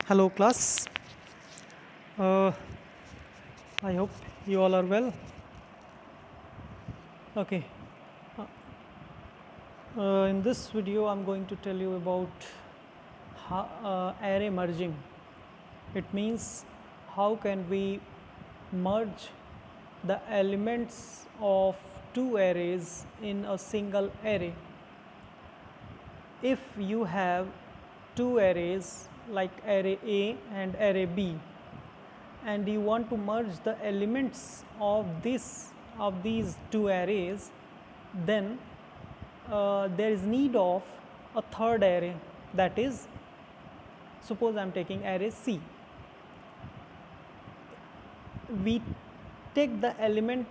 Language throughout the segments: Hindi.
Hello class, uh, I hope you all are well. Okay, in this video I'm going to tell you about array merging. It means how can we merge the elements of two arrays in a single array. If you have two arrays like array A and array B, and you want to merge the elements of these two arrays, then there is need of a third array, that is, suppose I am taking array C. We take the element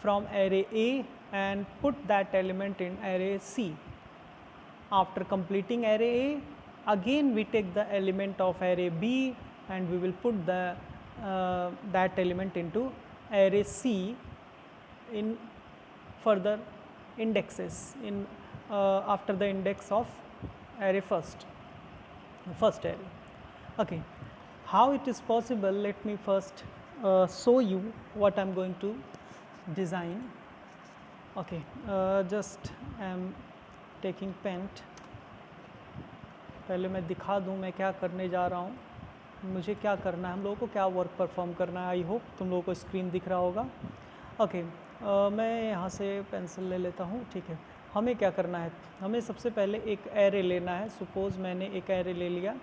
from array A and put that element in array C. After completing array A, again we take the element of array B and we will put that element into array C in further indexes after the index of array first array. Okay, how it is possible? Let me first show you what I am going to design. Okay, just I am taking paint. पहले मैं दिखा दूँ मैं क्या करने जा रहा हूँ, मुझे क्या करना है, हम लोगों को क्या वर्क परफॉर्म करना है. आई होप तुम लोगों को स्क्रीन दिख रहा होगा. ओके, मैं यहाँ से पेंसिल ले लेता हूँ. ठीक है, हमें क्या करना है, हमें सबसे पहले एक एरे लेना है. सपोज़ मैंने एक एरे ले लिया.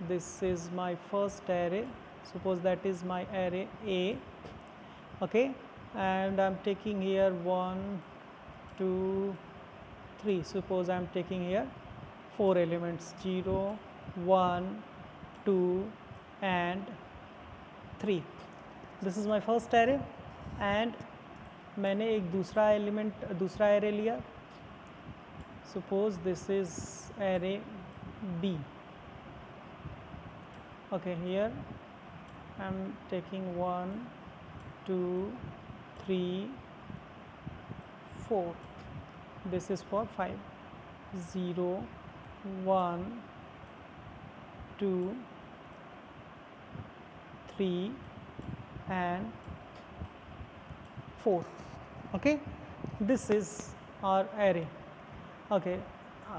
This is my first array. Suppose that is my array A. Okay, and I am taking here 1 2 3. Suppose I am taking here 4 elements 0 1 2 and 3. This is my first array and मैंने एक दूसरा array लिया. Suppose this is array B. Okay, here I am taking 1 2 3 4. This is for 5. 0 1 2 3 and 4. Okay, this is our array. Okay,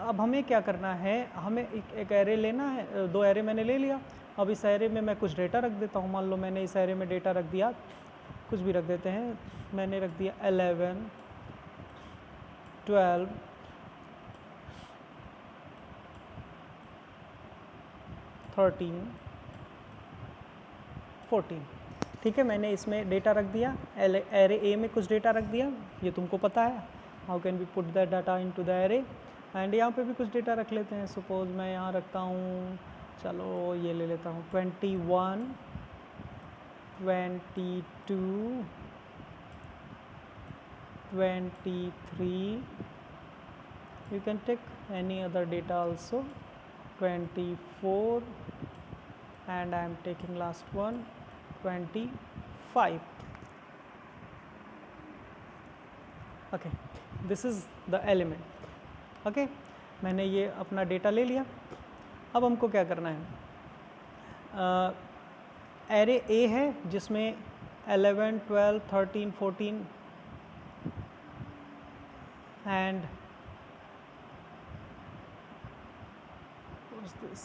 अब हमें क्या करना है, हमें एक एरे लेना है. दो एरे मैंने ले लिया. अब इस एरे में मैं कुछ डेटा रख देता हूँ. मान लो मैंने इस एरे में डेटा रख दिया, कुछ भी रख देते हैं. मैंने रख दिया 11 12 13 14. ठीक है, मैंने इसमें डेटा रख दिया. एरे ए में कुछ डेटा रख दिया, ये तुमको पता है. How can we put that data into the array. And यहाँ पे भी कुछ डेटा रख लेते हैं. सपोज़ मैं यहाँ रखता हूँ, चलो ये ले लेता हूँ 21 22 23. You can take any other data also. 24 and I am taking last one 25. Okay, this is the element. Okay, मैंने ये अपना डेटा ले लिया. अब हमको क्या करना है, एरे ए है जिसमें 11 12 13 14 and what's this,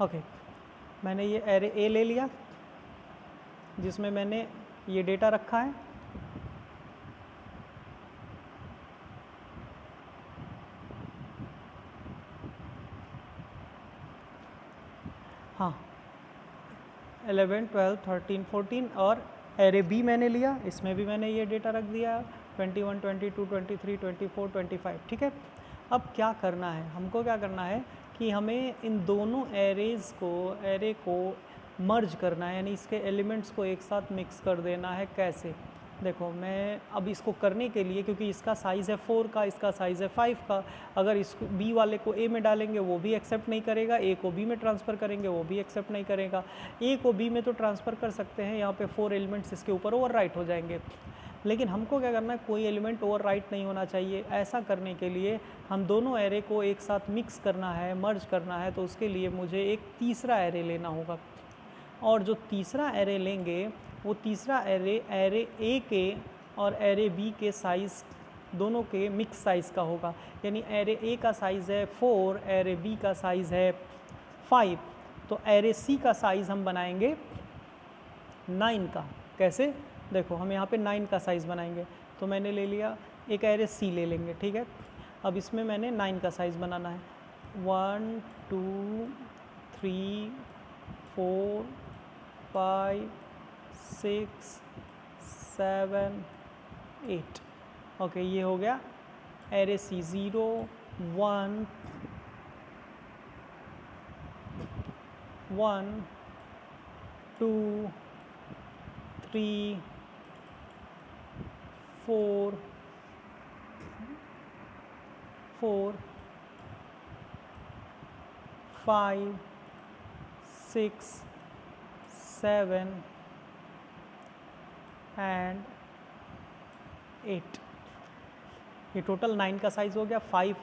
ओके, मैंने ये एरे ए ले लिया जिसमें मैंने ये डेटा रखा है. हाँ, 11 12 13 14. और एरे बी मैंने लिया, इसमें भी मैंने ये डेटा रख दिया 21 22 23 24 25. ठीक है, अब क्या करना है, हमको क्या करना है कि हमें इन दोनों एरे को मर्ज करना है, यानी इसके एलिमेंट्स को एक साथ मिक्स कर देना है. कैसे, देखो मैं अब इसको करने के लिए, क्योंकि इसका साइज़ है 4 का, इसका साइज़ है 5 का, अगर इस बी वाले को ए में डालेंगे वो भी एक्सेप्ट नहीं करेगा, ए को बी में ट्रांसफ़र करेंगे वो भी एक्सेप्ट नहीं करेगा। ए को बी में तो ट्रांसफ़र कर सकते हैं, यहाँ पे 4 एलिमेंट्स इसके ऊपर ओवरराइट हो जाएंगे, लेकिन हमको क्या करना है, कोई एलिमेंट ओवरराइट नहीं होना चाहिए। ऐसा करने के लिए हम दोनों एरे को एक साथ मिक्स करना है, मर्ज करना है, तो उसके लिए मुझे एक तीसरा एरे लेना होगा, और जो तीसरा एरे लेंगे वो तीसरा एरे ए के और एरे बी के साइज़ दोनों के मिक्स साइज़ का होगा। यानी एरे ए का साइज़ है 4, एरे बी का साइज़ है 5, तो एरे सी का साइज़ हम बनाएंगे 9 का। कैसे? देखो हम यहाँ पे 9 का साइज़ बनाएंगे, तो मैंने ले लिया, एक एरे सी ले लेंगे, ठीक है। अब इसमें मैंने 9 का साइज़ बनाना है, 1 2 3 4 5 6 7 8। ओके, ये हो गया एरे सी। 0 1 1 2 3 4 4 5 6 7 एंड 8। ये टोटल 9 का साइज़ हो गया। 5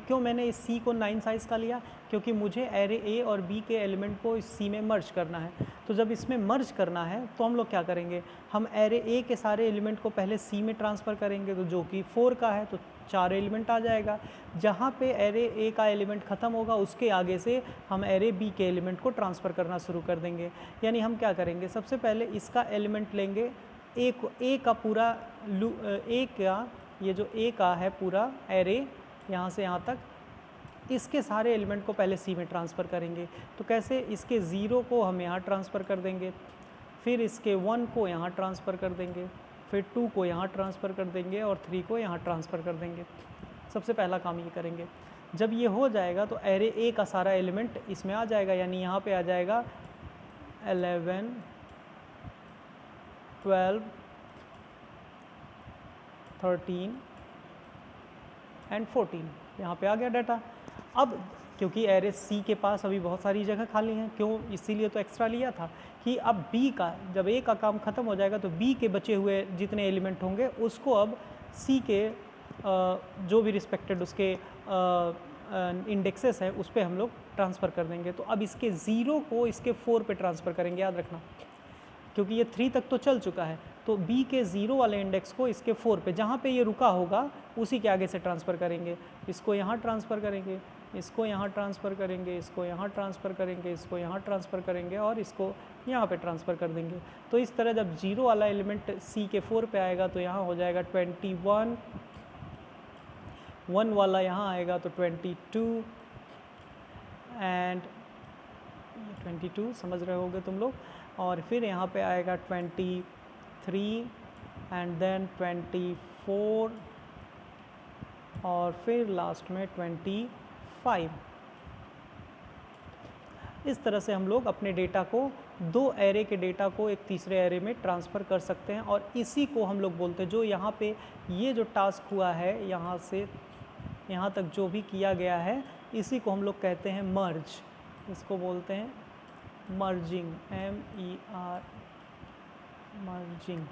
क्यों मैंने इस सी को 9 साइज़ का लिया, क्योंकि मुझे एरे ए और बी के एलिमेंट को इस सी में मर्ज करना है। तो जब इसमें मर्ज करना है तो हम लोग क्या करेंगे, हम एरे ए के सारे एलिमेंट को पहले सी में ट्रांसफ़र करेंगे, तो जो कि 4 का है तो 4 एलिमेंट आ जाएगा। जहाँ पे एरे ए का एलिमेंट ख़त्म होगा उसके आगे से हम एरे बी के एलिमेंट को ट्रांसफ़र करना शुरू कर देंगे। यानी हम क्या करेंगे, सबसे पहले इसका एलिमेंट लेंगे, ए का पूरा ए का, ये जो ए का है पूरा एरे यहाँ से यहाँ तक, इसके सारे एलिमेंट को पहले सी में ट्रांसफ़र करेंगे। तो कैसे, इसके 0 को हम यहाँ ट्रांसफ़र कर देंगे, फिर इसके 1 को यहाँ ट्रांसफ़र कर देंगे, फिर 2 को यहाँ ट्रांसफ़र कर देंगे और 3 को यहाँ ट्रांसफ़र कर देंगे। सबसे पहला काम ये करेंगे। जब ये हो जाएगा तो एरे ए का सारा एलिमेंट इसमें आ जाएगा, यानी यहाँ पे आ जाएगा 11 12 13 एंड 14, यहाँ पे आ गया डाटा। अब क्योंकि एरे सी के पास अभी बहुत सारी जगह खाली हैं, क्यों, इसीलिए तो एक्स्ट्रा लिया था कि अब बी का, जब ए का काम ख़त्म हो जाएगा तो बी के बचे हुए जितने एलिमेंट होंगे उसको अब सी के जो भी रिस्पेक्टेड उसके इंडेक्सेस है उस पर हम लोग ट्रांसफ़र कर देंगे। तो अब इसके 0 को इसके 4 पे ट्रांसफ़र करेंगे, याद रखना, क्योंकि ये 3 तक तो चल चुका है, तो b के 0 वाले इंडेक्स को इसके 4 पे, जहाँ पे ये रुका होगा उसी के आगे से ट्रांसफ़र करेंगे। इसको यहाँ ट्रांसफ़र करेंगे, इसको यहाँ ट्रांसफ़र करेंगे, इसको यहाँ ट्रांसफ़र करेंगे, इसको यहाँ ट्रांसफ़र करेंगे और इसको यहाँ पे ट्रांसफ़र कर देंगे। तो इस तरह जब 0 वाला एलिमेंट c के 4 पे आएगा तो यहाँ हो जाएगा 21, 1 वाला यहाँ आएगा तो 22 एंड 22 समझ रहे होगे तुम लोग, और फिर यहाँ पे आएगा 23 एंड देन 24 और फिर लास्ट में 25। इस तरह से हम लोग अपने डेटा को, दो एरे के डेटा को एक तीसरे एरे में ट्रांसफ़र कर सकते हैं, और इसी को हम लोग बोलते हैं, जो यहाँ पे ये जो टास्क हुआ है यहाँ से यहाँ तक जो भी किया गया है, इसी को हम लोग कहते हैं मर्ज। इसको बोलते हैं मर्जिंग, MER, मर्जिंग।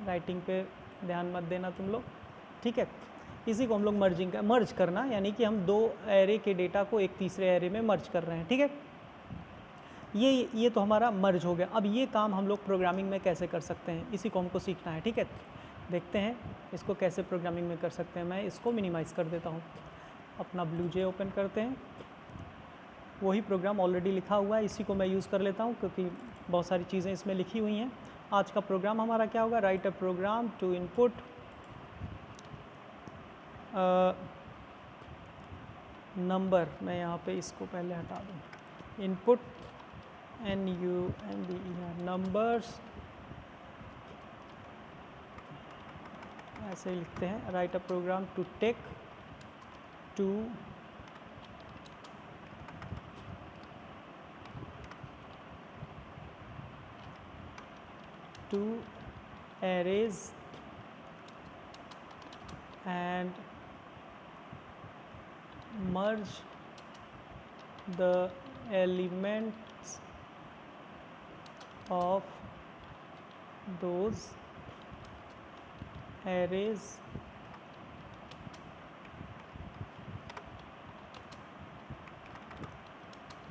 राइटिंग पे ध्यान मत देना तुम लोग, ठीक है। इसी को हम लोग मर्जिंग का, मर्ज करना, यानी कि हम दो एरे के डेटा को एक तीसरे एरे में मर्ज कर रहे हैं, ठीक है। ये तो हमारा मर्ज हो गया। अब ये काम हम लोग प्रोग्रामिंग में कैसे कर सकते हैं, इसी को हमको सीखना है, ठीक है। देखते हैं इसको कैसे प्रोग्रामिंग में कर सकते हैं। मैं इसको मिनिमाइज़ कर देता हूँ, अपना BlueJ ओपन करते हैं। वही प्रोग्राम ऑलरेडी लिखा हुआ है, इसी को मैं यूज़ कर लेता हूँ क्योंकि बहुत सारी चीज़ें इसमें लिखी हुई हैं। आज का प्रोग्राम हमारा क्या होगा, write a program to input number. मैं यहाँ पे इसको पहले हटा दूँ, इनपुट NUMBER नंबर्स, ऐसे ही लिखते हैं। Write a program to take two arrays and merge the elements of those arrays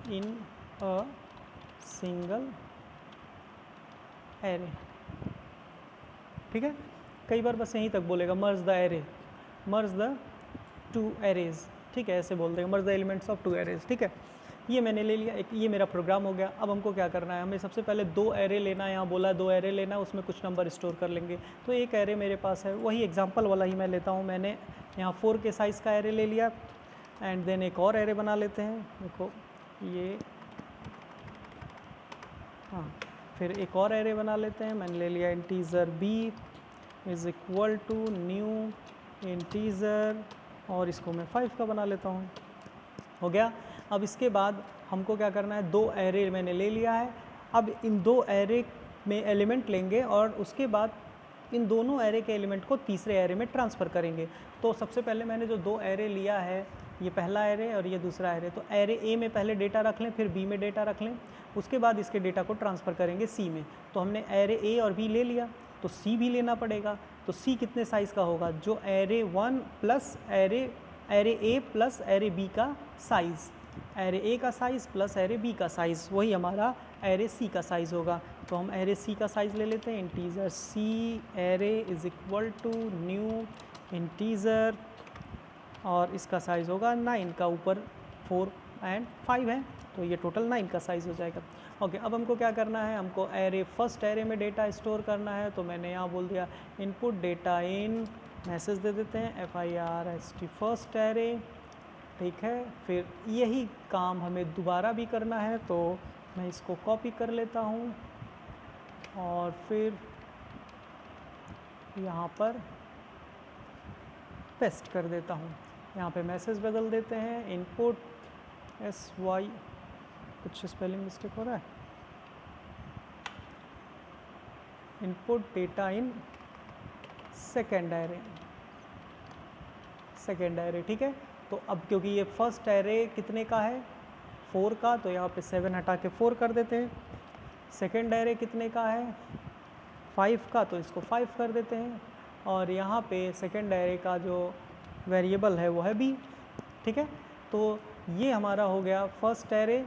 in a single array। ठीक है, कई बार बस यहीं तक बोलेगा merge the array, merge the two arrays, ठीक है, ऐसे बोल देगा merge the elements of two arrays. ठीक है, ये मैंने ले लिया, एक ये मेरा प्रोग्राम हो गया। अब हमको क्या करना है, हमें सबसे पहले दो एरे लेना है, यहाँ बोला दो एरे लेना है, उसमें कुछ नंबर स्टोर कर लेंगे। तो एक एरे मेरे पास है, वही एग्जांपल वाला ही मैं लेता हूँ। मैंने यहाँ 4 के साइज़ का एरे ले लिया एंड देन एक और एरे बना लेते हैं। देखो ये, हाँ, फिर एक और एरे बना लेते हैं। मैंने ले लिया integer b is equal to new integer, और इसको मैं 5 का बना लेता हूँ। हो गया। अब इसके बाद हमको क्या करना है, दो एरे मैंने ले लिया है। अब इन दो एरे में एलिमेंट लेंगे और उसके बाद इन दोनों एरे के एलिमेंट को तीसरे एरे में ट्रांसफ़र करेंगे। तो सबसे पहले मैंने जो दो एरे लिया है, ये पहला एरे और ये दूसरा एरे, तो एरे ए में पहले डेटा रख लें, फिर बी में डेटा रख लें, उसके बाद इसके डेटा को ट्रांसफ़र करेंगे सी में। तो हमने एरे ए और बी ले लिया, तो सी भी लेना पड़ेगा। तो सी कितने साइज़ का होगा, जो array 1 plus array A plus array B का साइज़, एरे ए का साइज़ प्लस एरे बी का साइज़, वही हमारा एरे सी का साइज़ होगा। तो हम एरे सी का साइज़ ले लेते हैं, integer C array is equal to new integer, और इसका साइज़ होगा 9 का, ऊपर 4 एंड 5 है, तो ये टोटल 9 का साइज़ हो जाएगा। ओके, अब हमको क्या करना है, हमको एरे फर्स्ट एरे में डेटा स्टोर करना है। तो मैंने यहाँ बोल दिया इनपुट डेटा इन, मैसेज दे देते हैं FIRST फर्स्ट एरे, ठीक है। फिर यही काम हमें दोबारा भी करना है, तो मैं इसको कॉपी कर लेता हूँ और फिर यहाँ पर पेस्ट कर देता हूँ। यहाँ पे मैसेज बदल देते हैं, इनपुट SY, कुछ स्पेलिंग मिस्टेक हो रहा है, input data in second array, ठीक है। तो अब क्योंकि ये फर्स्ट एरे कितने का है, 4 का, तो यहाँ पे 7 हटा के 4 कर देते हैं। सेकेंड एरे कितने का है, 5 का, तो इसको 5 कर देते हैं। और यहाँ पे सेकेंड एरे का जो वेरिएबल है वो है b, ठीक है। तो ये हमारा हो गया first array,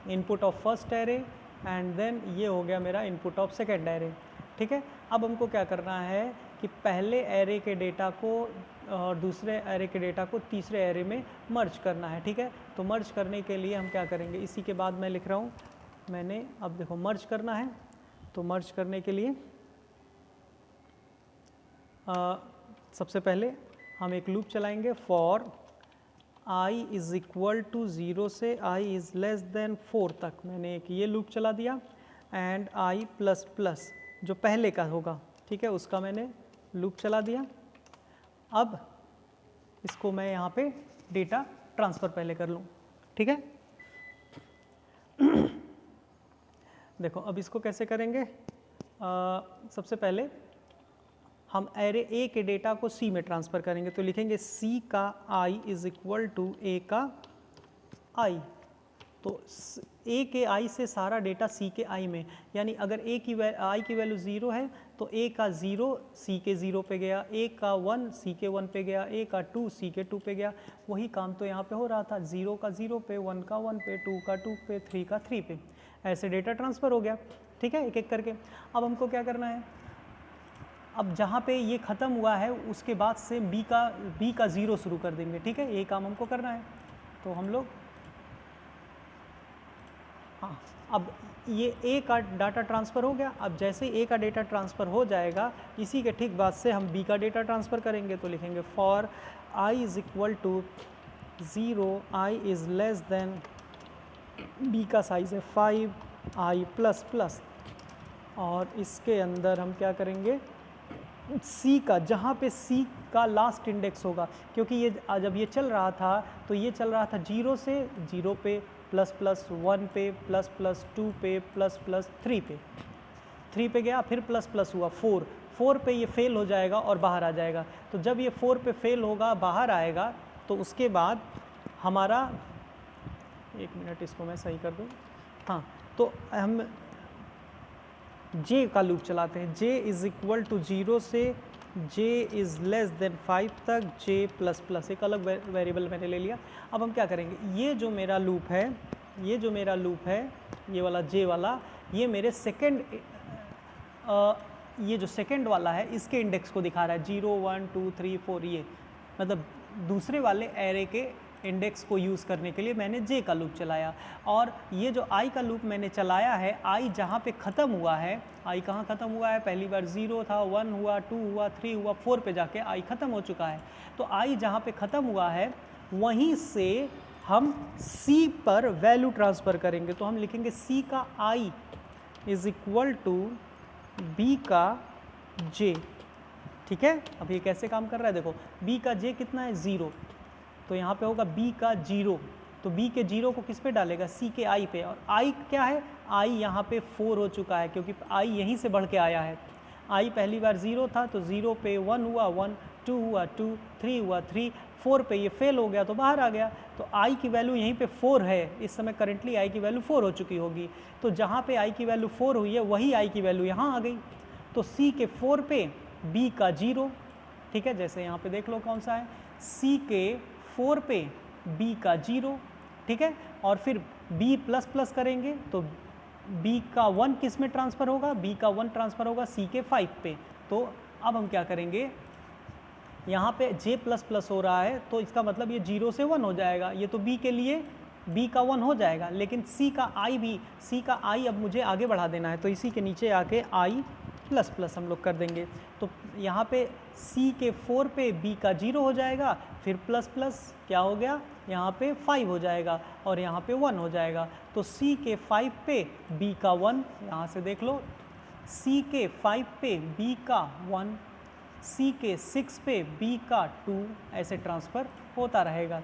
input of first array, and then ये हो गया मेरा इनपुट ऑफ सेकेंड एरे, ठीक है। अब हमको क्या करना है कि पहले एरे के डेटा को और दूसरे एरे के डेटा को तीसरे एरे में मर्ज करना है, ठीक है। तो मर्ज करने के लिए हम क्या करेंगे, इसी के बाद मैं लिख रहा हूँ, मैंने अब देखो मर्ज करना है। तो मर्ज करने के लिए सबसे पहले हम एक लूप चलाएंगे, for i is equal to 0 से i इज़ लेस देन 4 तक। मैंने एक ये लूप चला दिया, एंड i प्लस प्लस जो पहले का होगा, ठीक है, उसका मैंने लूप चला दिया। अब इसको मैं यहाँ पे डेटा ट्रांसफ़र पहले कर लूँ, ठीक है। देखो अब इसको कैसे करेंगे, सबसे पहले हम एरे ए के डेटा को सी में ट्रांसफ़र करेंगे। तो लिखेंगे सी का आई इज़ इक्वल टू ए का आई। तो ए के आई से सारा डेटा सी के आई में, यानी अगर ए की आई की वैल्यू 0 है तो ए का 0 सी के 0 पे गया, ए का 1 सी के 1 पे गया, ए का 2 सी के 2 पे गया। वही काम तो यहाँ पे हो रहा था, 0 का 0 पे, 1 का 1 पे, 2 का 2 पे, 3 का 3 पे, ऐसे डेटा ट्रांसफ़र हो गया, ठीक है, एक एक करके। अब हमको क्या करना है, अब जहाँ पे ये ख़त्म हुआ है उसके बाद से बी का 0 शुरू कर देंगे, ठीक है, यही काम हमको करना है। तो हम लोग, हाँ, अब ये ए का डाटा ट्रांसफ़र हो गया। अब जैसे ए का डेटा ट्रांसफ़र हो जाएगा, इसी के ठीक बाद से हम बी का डेटा ट्रांसफ़र करेंगे। तो लिखेंगे for i is equal to 0, i is less than, b का साइज़ है 5, आई प्लस प्लस, और इसके अंदर हम क्या करेंगे, सी का, जहाँ पे सी का लास्ट इंडेक्स होगा, क्योंकि ये जब ये चल रहा था तो ये चल रहा था 0 से 0 पे, प्लस प्लस 1 पे, प्लस प्लस 2 पे, प्लस प्लस 3 पे, 3 पे गया, फिर प्लस प्लस हुआ 4 पे ये फेल हो जाएगा और बाहर आ जाएगा। तो जब ये 4 पे फेल होगा, बाहर आएगा, तो उसके बाद हमारा, एक मिनट इसको मैं सही कर दूँ, हाँ, तो हम j का लूप चलाते हैं। j इज़ इक्वल टू 0 से j इज़ लेस देन 5 तक j प्लस प्लस, एक अलग वेरिएबल मैंने ले लिया। अब हम क्या करेंगे, ये जो मेरा लूप है, ये वाला j वाला, ये मेरे ये जो सेकंड वाला है इसके इंडेक्स को दिखा रहा है, 0 1 2 3 4, ये मतलब दूसरे वाले एरे के इंडेक्स को यूज़ करने के लिए मैंने j का लूप चलाया। और ये जो i का लूप मैंने चलाया है, i जहाँ पे ख़त्म हुआ है, i कहाँ ख़त्म हुआ है, पहली बार 0 था, 1 हुआ, 2 हुआ, 3 हुआ, 4 पे जाके i ख़त्म हो चुका है। तो i जहाँ पे ख़त्म हुआ है वहीं से हम c पर वैल्यू ट्रांसफ़र करेंगे। तो हम लिखेंगे c का i is equal to b का j। ठीक है, अब ये कैसे काम कर रहा है, देखो b का j कितना है, 0, तो यहाँ पे होगा b का 0, तो b के 0 को किस पे डालेगा, c के i पे, और i क्या है, i यहाँ पे 4 हो चुका है क्योंकि i यहीं से बढ़ के आया है। i पहली बार 0 था तो 0 पे 1 हुआ 1, 2 हुआ 2, 3 हुआ 3, 4 पे ये फेल हो गया तो बाहर आ गया। तो i की वैल्यू यहीं पे 4 है, इस समय करंटली i की वैल्यू 4 हो चुकी होगी। तो जहाँ पे i की वैल्यू 4 हुई है वही i की वैल्यू यहाँ आ गई। तो c के 4 पे b का 0, ठीक है, जैसे यहाँ पे देख लो कौन सा है, c के 4 पे b का 0, ठीक है, और फिर b प्लस प्लस करेंगे तो b का 1 किस में ट्रांसफ़र होगा, b का 1 ट्रांसफ़र होगा c के 5 पे। तो अब हम क्या करेंगे, यहाँ पे j प्लस प्लस हो रहा है तो इसका मतलब ये 0 से 1 हो जाएगा, ये तो b के लिए b का 1 हो जाएगा, लेकिन c का i अब मुझे आगे बढ़ा देना है, तो इसी के नीचे आके i प्लस प्लस हम लोग कर देंगे। तो यहाँ पे c के 4 पे b का 0 हो जाएगा, फिर प्लस प्लस क्या हो गया, यहाँ पे 5 हो जाएगा और यहाँ पे 1 हो जाएगा। तो c के 5 पे b का 1, यहाँ से देख लो, c के 5 पे b का 1, c के 6 पे b का 2, ऐसे ट्रांसफ़र होता रहेगा।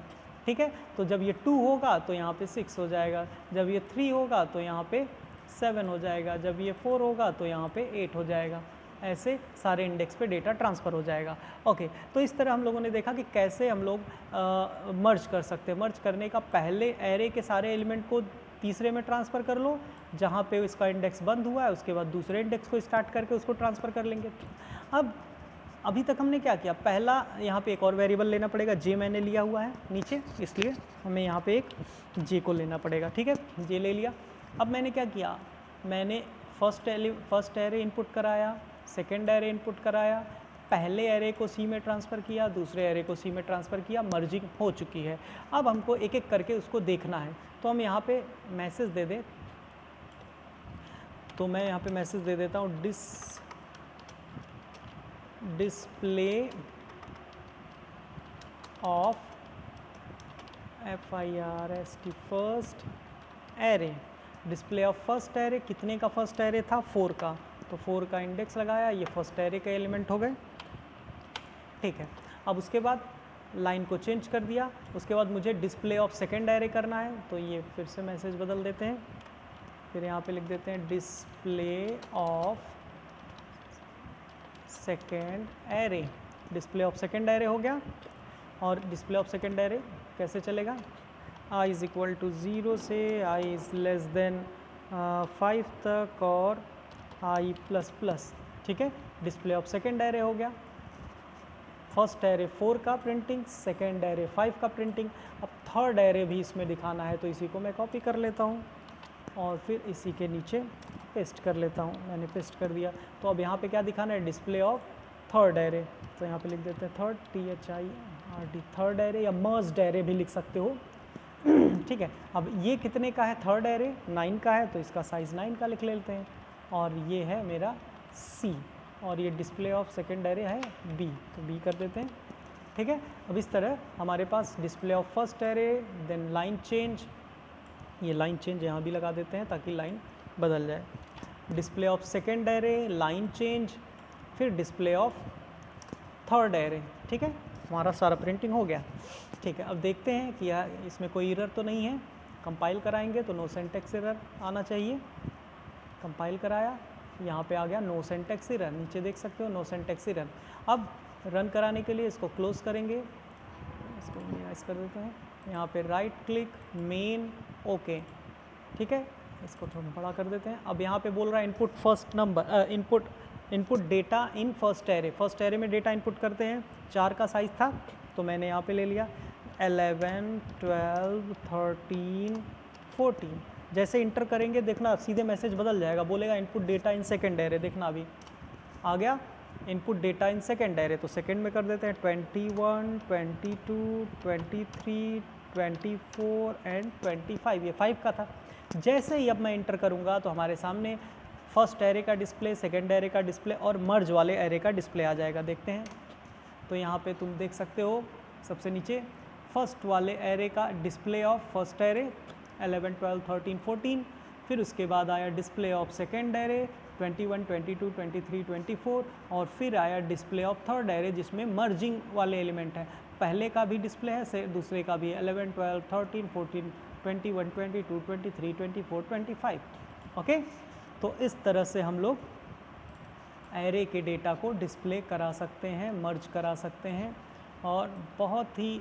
ठीक है, तो जब ये 2 होगा तो यहाँ पे 6 हो जाएगा, जब ये 3 होगा तो यहाँ पे 7 हो जाएगा, जब ये 4 होगा तो यहाँ पे 8 हो जाएगा। ऐसे सारे इंडेक्स पे डेटा ट्रांसफ़र हो जाएगा। ओके, तो इस तरह हम लोगों ने देखा कि कैसे हम लोग मर्ज कर सकते हैं। मर्ज करने का, पहले एरे के सारे एलिमेंट को तीसरे में ट्रांसफ़र कर लो जहाँ पे इसका इंडेक्स बंद हुआ है, उसके बाद दूसरे इंडेक्स को स्टार्ट करके उसको ट्रांसफ़र कर लेंगे। अब अभी तक हमने क्या किया, पहला यहाँ पे एक और वेरिएबल लेना पड़ेगा, जे मैंने लिया हुआ है नीचे, इसलिए हमें यहाँ पे एक जे को लेना पड़ेगा। ठीक है, जे ले लिया। अब मैंने क्या किया, मैंने फर्स्ट एरे इनपुट कराया, सेकेंड एरे इनपुट कराया, पहले एरे को सी में ट्रांसफ़र किया, दूसरे एरे को सी में ट्रांसफ़र किया, मर्जिंग हो चुकी है। अब हमको एक एक करके उसको देखना है, तो हम यहाँ पे मैसेज दे दें, तो मैं यहाँ पे मैसेज दे देता हूँ, display of FIRST first array. Display of first array, कितने का फर्स्ट एरे था, 4 का, तो 4 का इंडेक्स लगाया, ये फर्स्ट एरे के एलिमेंट हो गए। ठीक है, अब उसके बाद लाइन को चेंज कर दिया, उसके बाद मुझे डिस्प्ले ऑफ सेकेंड एरे करना है, तो ये फिर से मैसेज बदल देते हैं, फिर यहाँ पे लिख देते हैं display of second array. Display of second array हो गया, और डिस्प्ले ऑफ सेकेंड एरे कैसे चलेगा, i इज़ इक्वल टू 0 से i इज़ लेस देन 5 तक और i प्लस प्लस। ठीक है, डिस्प्ले ऑफ सेकेंड एरे हो गया, फर्स्ट एरे 4 का प्रिंटिंग, सेकेंड एरे 5 का प्रिंटिंग। अब थर्ड एरे भी इसमें दिखाना है, तो इसी को मैं कॉपी कर लेता हूँ और फिर इसी के नीचे पेस्ट कर लेता हूँ, मैंने पेस्ट कर दिया। तो अब यहाँ पे क्या दिखाना है, डिस्प्ले ऑफ थर्ड एरे, तो यहाँ पे लिख देते हैं थर्ड, THIRD, थर्ड एरे, या मर्ज्ड एरे भी लिख सकते हो। ठीक है, अब ये कितने का है, थर्ड एरे 9 का है, तो इसका साइज़ 9 का लिख लेते हैं, और ये है मेरा C, और ये डिस्प्ले ऑफ सेकेंड एरे है B, तो B कर देते हैं। ठीक है, अब इस तरह हमारे पास display of first array, then line change, ये लाइन चेंज यहाँ भी लगा देते हैं ताकि लाइन बदल जाए, display of second array, line change, फिर डिस्प्ले ऑफ थर्ड एरे। ठीक है, हमारा सारा प्रिंटिंग हो गया। ठीक है, अब देखते हैं कि यार इसमें कोई एरर तो नहीं है। कंपाइल कराएंगे तो नो सिंटैक्स एरर आना चाहिए। कंपाइल कराया, यहाँ पे आ गया नो सिंटैक्स एरर, नीचे देख सकते हो नो सिंटैक्स एरर। अब रन कराने के लिए इसको क्लोज करेंगे, इसको मिनिमाइज कर देते हैं, यहाँ पे राइट क्लिक मेन ओके, ठीक है, इसको थोड़ा बड़ा कर देते हैं। अब यहाँ पे बोल रहा है input first number, input data in first array. First array में डेटा इनपुट करते हैं, 4 का साइज़ था तो मैंने यहाँ पे ले लिया 11, 12, 13, 14। जैसे इंटर करेंगे देखना सीधे मैसेज बदल जाएगा, बोलेगा input data in second array, देखना अभी आ गया input data in second array, तो सेकेंड में कर देते हैं 21, 22, 23, 24 एंड 25, ये 5 का था। जैसे ही अब मैं इंटर करूँगा तो हमारे सामने फर्स्ट एरे का डिस्प्ले, सेकेंड एरे का डिस्प्ले और मर्ज वाले एरे का डिस्प्ले आ जाएगा। देखते हैं तो यहाँ पे तुम देख सकते हो सबसे नीचे फर्स्ट वाले एरे का डिस्प्ले ऑफ फर्स्ट एरे 11, 12, 13, 14, फिर उसके बाद आया डिस्प्ले ऑफ सेकेंड एरे 21, 22, 23, 24 और फिर आया डिस्प्ले ऑफ थर्ड एरे जिसमें मर्जिंग वाले एलिमेंट है। पहले का भी डिस्प्ले है, दूसरे का भी 11, 12, 13, 14, 21, 22, 23, 24, 25। ओके, तो इस तरह से हम लोग एरे के डेटा को डिस्प्ले करा सकते हैं, मर्ज करा सकते हैं और बहुत ही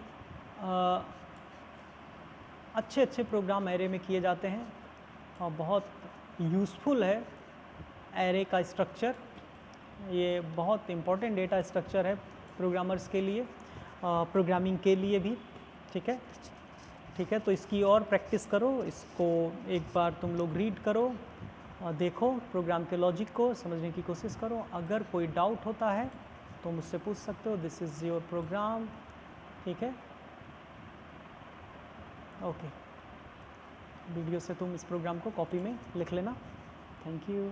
अच्छे अच्छे प्रोग्राम एरे में किए जाते हैं और बहुत यूज़फुल है एरे का स्ट्रक्चर। ये बहुत इम्पोर्टेंट डेटा स्ट्रक्चर है प्रोग्रामर्स के लिए, प्रोग्रामिंग के लिए भी। ठीक है, ठीक है, तो इसकी और प्रैक्टिस करो, इसको एक बार तुम लोग रीड करो, देखो प्रोग्राम के लॉजिक को समझने की कोशिश करो। अगर कोई डाउट होता है तो मुझसे पूछ सकते हो। दिस इज़ योर प्रोग्राम, ठीक है, ओके। वीडियो से तुम इस प्रोग्राम को कॉपी में लिख लेना। Thank you.